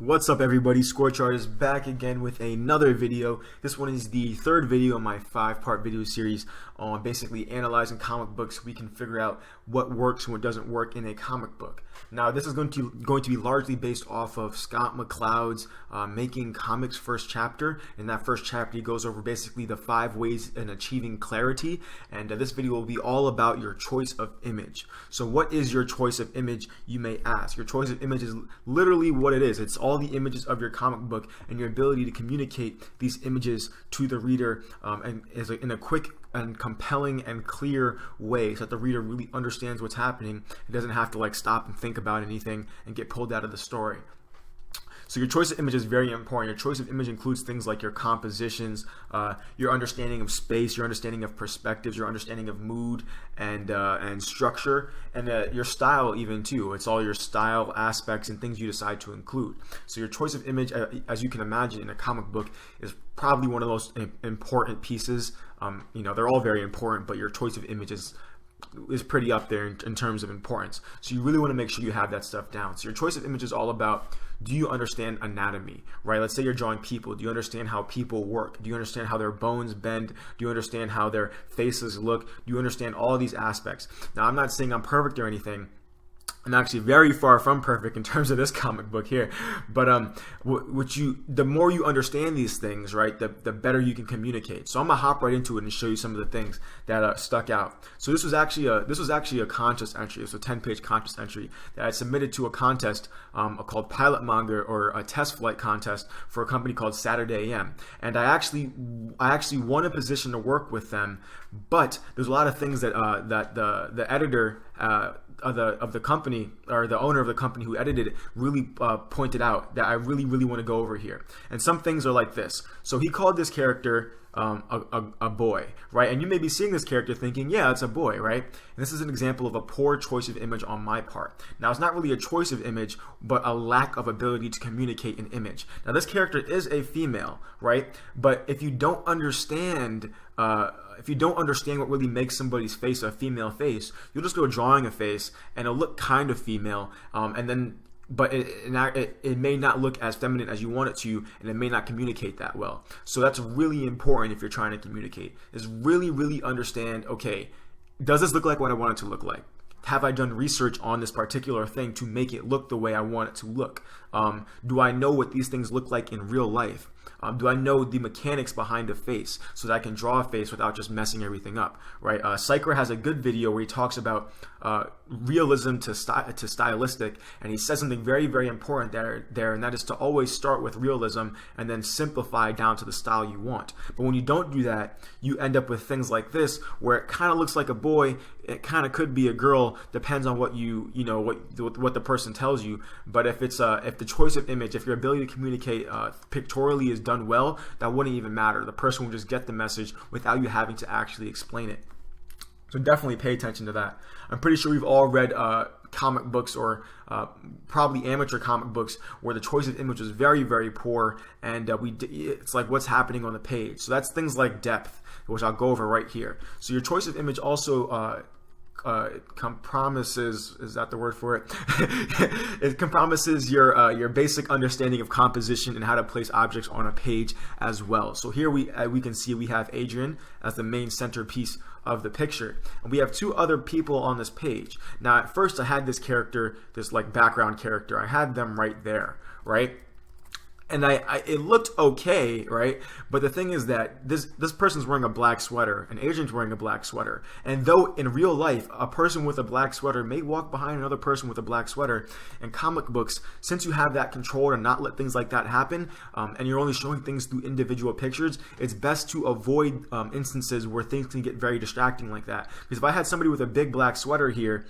What's up everybody, ScorchArtist's back again with another video. This one is the third video in my 5-part video series on basically analyzing comic books so we can figure out what works and what doesn't work in a comic book. Now this is going to be largely based off of Scott McCloud's Making Comics first chapter. In that first chapter he goes over basically the 5 ways in achieving clarity, and this video will be all about your choice of image. So what is your choice of image, you may ask? Your choice of image is literally what it is. It's all the images of your comic book and your ability to communicate these images to the reader in a quick and compelling and clear way so that the reader really understands what's happening. It doesn't have to like stop and think about anything and get pulled out of the story. So your choice of image is very important. Your choice of image includes things like your compositions, your understanding of space, your understanding of perspectives, your understanding of mood and structure, and your style even too. It's all your style aspects and things you decide to include. So your choice of image, as you can imagine, in a comic book is probably one of the most important pieces. You know, they're all very important, but your choice of image is pretty up there in terms of importance. So you really want to make sure you have that stuff down. So your choice of image is all about, do you understand anatomy, right? Let's say you're drawing people. Do you understand how people work? Do you understand how their bones bend? Do you understand how their faces look? Do you understand all of these aspects? Now, I'm not saying I'm perfect or anything. I'm actually very far from perfect in terms of this comic book here, but the more you understand these things, right, the better you can communicate. So I'm gonna hop right into it and show you some of the things that stuck out. So this was actually a contest entry. It was a 10-page contest entry that I submitted to a contest called Pilot Manga, or a test flight contest for a company called Saturday AM. And I actually won a position to work with them, but there's a lot of things that the editor of the company, or the owner of the company who edited it, really pointed out that I really want to go over here. And some things are like this. So he called this character a boy, right? And you may be seeing this character thinking, yeah, it's a boy, right? And this is an example of a poor choice of image on my part. Now, it's not really a choice of image, but a lack of ability to communicate an image. Now, this character is a female, right? But if you don't understand what really makes somebody's face a female face, you'll just go drawing a face and it'll look kind of female, but it may not look as feminine as you want it to, and it may not communicate that well. So that's really important if you're trying to communicate, is really understand, okay, does this look like what I want it to look like? Have I done research on this particular thing to make it look the way I want it to look? Do I know what these things look like in real life? Do I know the mechanics behind a face so that I can draw a face without just messing everything up, right? Psycher has a good video where he talks about realism to stylistic, and he says something very important there, and that is to always start with realism and then simplify down to the style you want. But when you don't do that, you end up with things like this, where it kind of looks like a boy, it kind of could be a girl, depends on what what the person tells you. But if the choice of image, if your ability to communicate pictorially is done well, that wouldn't even matter. The person will just get the message without you having to actually explain it. So definitely pay attention to that. I'm pretty sure we've all read comic books, or probably amateur comic books, where the choice of image is very poor, and it's like what's happening on the page. So that's things like depth, which I'll go over right here. So your choice of image also compromises, is that the word for it? It compromises your basic understanding of composition and how to place objects on a page as well. So here we can see we have Adrian as the main centerpiece of the picture, and we have 2 other people on this page. Now at first I had this character, this like background character, I had them right there, right? And it looked okay, right? But the thing is that this person's wearing a black sweater, and Adrian's wearing a black sweater. And though in real life, a person with a black sweater may walk behind another person with a black sweater, in comic books, since you have that control to not let things like that happen, and you're only showing things through individual pictures, it's best to avoid instances where things can get very distracting like that. Because if I had somebody with a big black sweater here,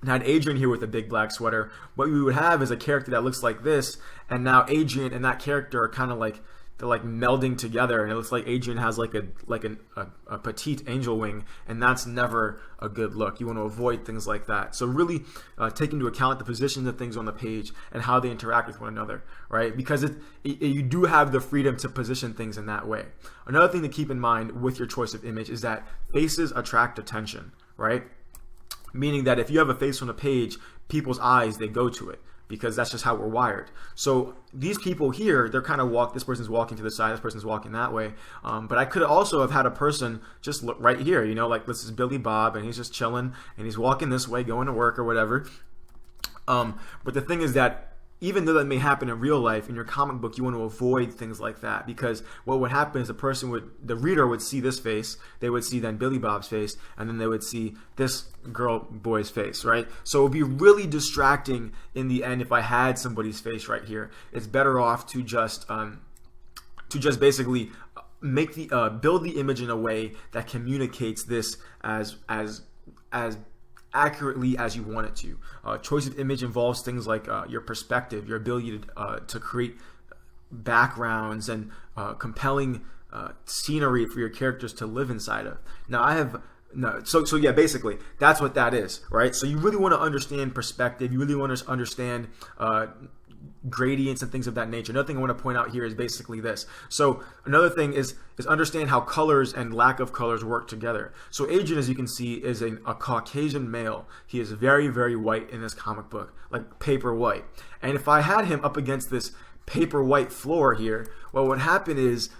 and had Adrian here with a big black sweater, what we would have is a character that looks like this, and now Adrian and that character are kind of like, they're like melding together, and it looks like Adrian has like a petite angel wing, and that's never a good look. You want to avoid things like that. So really take into account the positions of things on the page and how they interact with one another, right? Because you do have the freedom to position things in that way. Another thing to keep in mind with your choice of image is that faces attract attention, right? meaning that if you have a face on a page, people's eyes, they go to it, because that's just how we're wired. So these people here, they're kind of this person's walking to the side, this person's walking that way. But I could also have had a person just look right here, you know, like this is Billy Bob, and he's just chilling, and he's walking this way, going to work or whatever. But the thing is that even though that may happen in real life, in your comic book, you want to avoid things like that, because what would happen is the reader would see this face, they would see then Billy Bob's face, and then they would see this boy's face, right? So it would be really distracting in the end if I had somebody's face right here. It's better off to just basically make build the image in a way that communicates this as accurately as you want it to. Choice of image involves things like your perspective, your ability to create backgrounds and compelling scenery for your characters to live inside of. Now so yeah, basically that's what that is, right? So you really want to understand perspective, you really want to understand gradients and things of that nature. Another thing I want to point out here is basically this. So another thing is understand how colors and lack of colors work together. So Adrian, as you can see, is a Caucasian male. He is very, very white in this comic book, like paper white. And if I had him up against this paper white floor here, what would happen is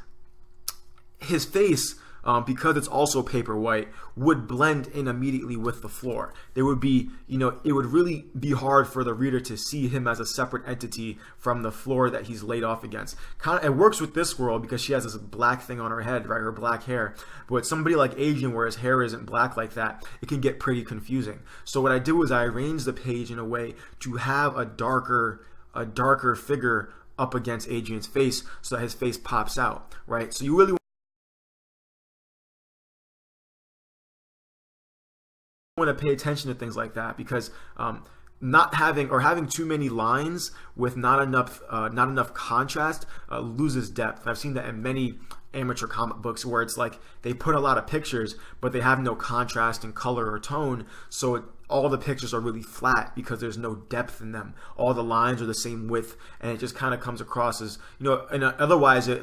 his face, because it's also paper white, would blend in immediately with the floor. There would be, it would really be hard for the reader to see him as a separate entity from the floor that he's laid off against. It works with this girl because she has this black thing on her head, right, her black hair. But with somebody like Adrian, where his hair isn't black like that, it can get pretty confusing. So what I do is I arrange the page in a way to have a darker figure up against Adrian's face so that his face pops out, right? So you really want to pay attention to things like that, because not having too many lines with not enough contrast loses depth. I've seen that in many amateur comic books where it's like they put a lot of pictures but they have no contrast in color or tone, so all the pictures are really flat because there's no depth in them. All the lines are the same width, and it just kind of comes across as, and otherwise it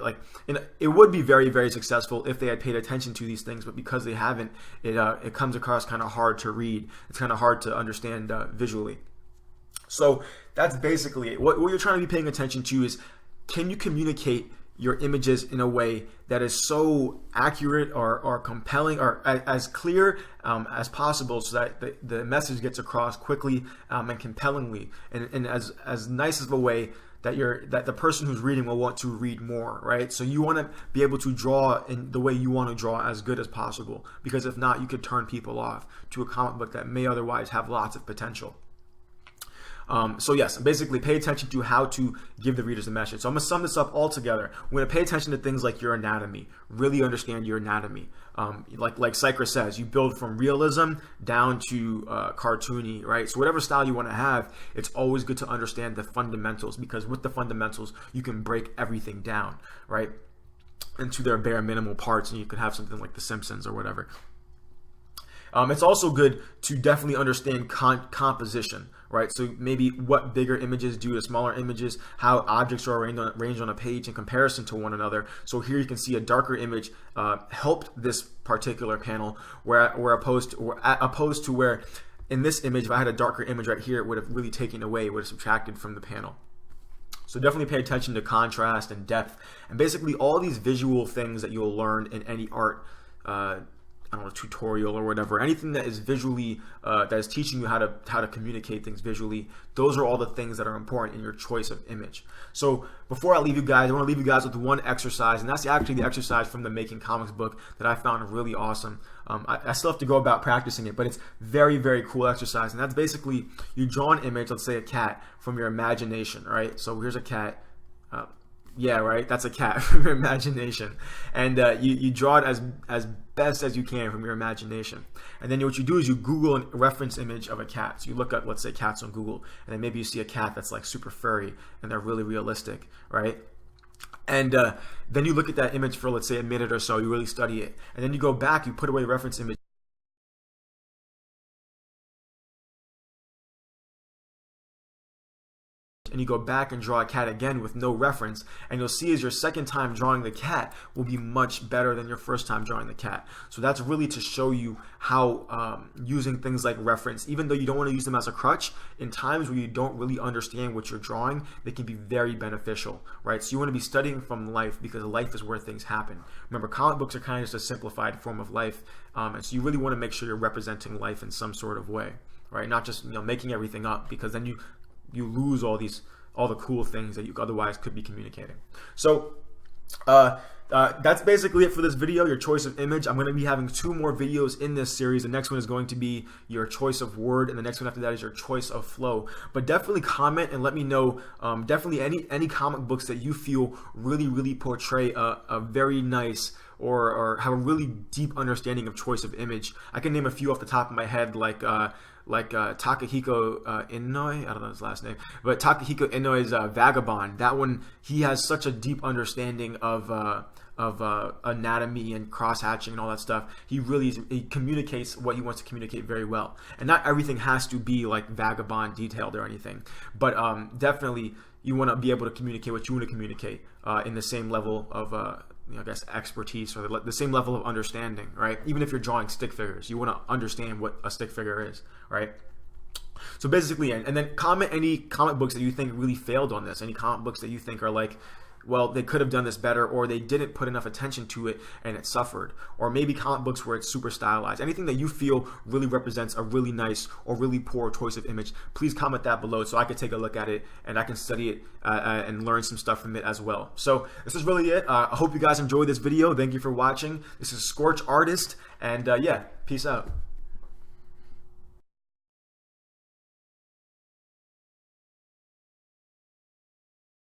would be very, very successful if they had paid attention to these things, but because they haven't, it comes across kind of hard to read. It's kind of hard to understand visually. So that's basically it. What you're trying to be paying attention to is, can you communicate your images in a way that is so accurate or compelling or as clear as possible, so that the message gets across quickly and compellingly, and as nice of a way that the person who's reading will want to read more, right? So you want to be able to draw in the way you want to draw as good as possible, because if not, you could turn people off to a comic book that may otherwise have lots of potential. So yes, basically pay attention to how to give the readers a message. So I'm going to sum this up all together. We're going to pay attention to things like your anatomy. Really understand your anatomy. Like Psycher says, you build from realism down to cartoony, right? So whatever style you want to have, it's always good to understand the fundamentals, because with the fundamentals, you can break everything down, right, into their bare minimal parts, and you could have something like The Simpsons or whatever. It's also good to definitely understand composition, right? So maybe what bigger images do to smaller images, how objects are arranged on a page in comparison to one another. So here you can see a darker image helped this particular panel, where opposed to where in this image, if I had a darker image right here, it would have really taken away, would have subtracted from the panel. So definitely pay attention to contrast and depth, and basically all these visual things that you'll learn in any art I don't know, tutorial or whatever, anything that is visually, that is teaching you how to communicate things visually. Those are all the things that are important in your choice of image. So before I leave you guys, I want to leave you guys with one exercise, and that's actually the exercise from the Making Comics book that I found really awesome. I still have to go about practicing it, but it's very, very cool exercise. And that's basically, you draw an image, let's say a cat, from your imagination, right? So here's a cat. Yeah, right, that's a cat from your imagination. And you draw it as best as you can from your imagination. And then what you do is you Google a reference image of a cat. So you look up, let's say, cats on Google, and then maybe you see a cat that's like super furry and they're really realistic, right? And then you look at that image for, let's say, a minute or so, you really study it. And then you go back, you put away the reference image, and you go back and draw a cat again with no reference, and you'll see as your second time drawing the cat will be much better than your first time drawing the cat. So that's really to show you how using things like reference, even though you don't want to use them as a crutch, in times where you don't really understand what you're drawing, they can be very beneficial, right? So you want to be studying from life, because life is where things happen. Remember, comic books are kind of just a simplified form of life, and so you really want to make sure you're representing life in some sort of way, right? Not just making everything up, because then you lose all the cool things that you otherwise could be communicating. So that's basically it for this video, your choice of image. I'm going to be having 2 more videos in this series. The next one is going to be your choice of word, and the next one after that is your choice of flow. But definitely comment and let me know definitely any comic books that you feel really portray a very nice or have a really deep understanding of choice of image. I can name a few off the top of my head, like Takahiko Inoue, I don't know his last name, but Takahiko Inoue's Vagabond. That one, he has such a deep understanding of anatomy and cross-hatching and all that stuff. He communicates what he wants to communicate very well. And not everything has to be like Vagabond detailed or anything, but definitely you want to be able to communicate what you want to communicate in the same level of I guess expertise, or the same level of understanding, right? Even if you're drawing stick figures, you want to understand what a stick figure is, right? So basically, and then comment any comic books that you think really failed on this, any comic books that you think are like, well, they could have done this better, or they didn't put enough attention to it and it suffered. Or maybe comic books where it's super stylized. Anything that you feel really represents a really nice or really poor choice of image, please comment that below so I can take a look at it and I can study it and learn some stuff from it as well. So this is really it. I hope you guys enjoyed this video. Thank you for watching. This is ScorchArtist, and yeah, peace out.